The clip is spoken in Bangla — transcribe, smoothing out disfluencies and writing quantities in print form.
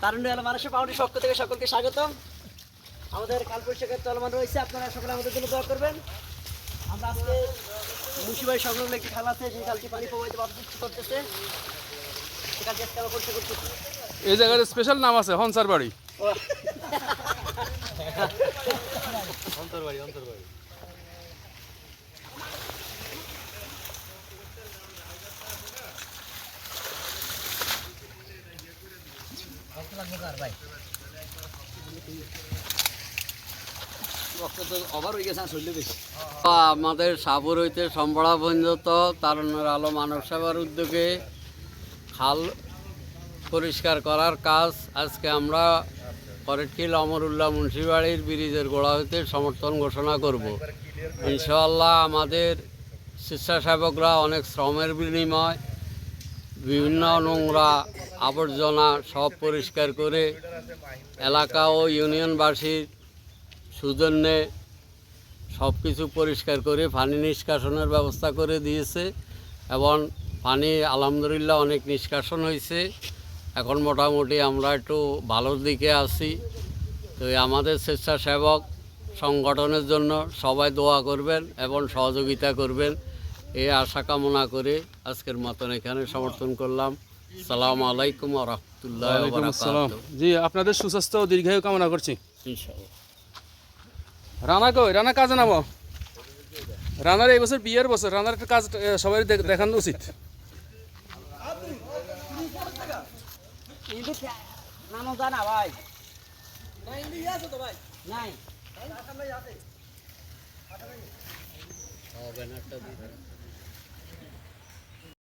তারুণ্য আলো মানুষের পাউন্ডের পক্ষ থেকে সকলকে স্বাগতম। আমাদের কাল পরিষ্কার চলমান রয়েছে, আপনারা সকলে আমাদের জন্য দোয়া করবেন। আমরা আজকে মুন্সিবাড়ি সংলগ্ন একটি খাল আছে, যে খালটি পানি প্রবাহিত বাধা সৃষ্টি করতেছে, সে খালটি আজকে আমরা পরিষ্কার করতেছি। এই জায়গার স্পেশাল নাম আছে হনসার বাড়ি। অন্তরবাড়ি অন্তরবাড়ি। আমাদের সাপুর হইতে সম্পড়া পর্যন্ত তারুণ্যের আলো মানব সেবার উদ্যোগে খাল পরিষ্কার করার কাজ আজকে আমরা করেটকিল অমরুল্লাহ মুন্সিবাড়ির ব্রিজের গোড়া হইতে সমর্থন ঘোষণা করব। ইনশাআল্লাহ আমাদের স্বেচ্ছাসেবকরা অনেক শ্রমের বিনিময় বিভিন্ন নোংরা আবর্জনা সব পরিষ্কার করে এলাকা ও ইউনিয়নবাসীর সৌজন্যে সব কিছু পরিষ্কার করে পানি নিষ্কাশনের ব্যবস্থা করে দিয়েছে এবং পানি আলহামদুলিল্লাহ অনেক নিষ্কাশন হয়েছে। এখন মোটামুটি আমরা একটু ভালোর দিকে আছি। তো আমাদের স্বেচ্ছাসেবক সংগঠনের জন্য সবাই দোয়া করবেন এবং সহযোগিতা করবেন, এই আশা কামনা করে আজকের মতন এখানে সমর্থন করলাম। আসসালামু আলাইকুম ওয়া রাহমাতুল্লাহি ওয়া বারাকাতুহু। জি, আপনাদের সুস্বাস্থ্য ও দীর্ঘায়ু কামনা করছি। ইনশাআল্লাহ। রানা কই? রানা কাজে নামো। রানার এই বছর বিয়ের বছর, রানার একটা কাজ সবাই দেখানো উচিত। নামও জানা ভাই নাই।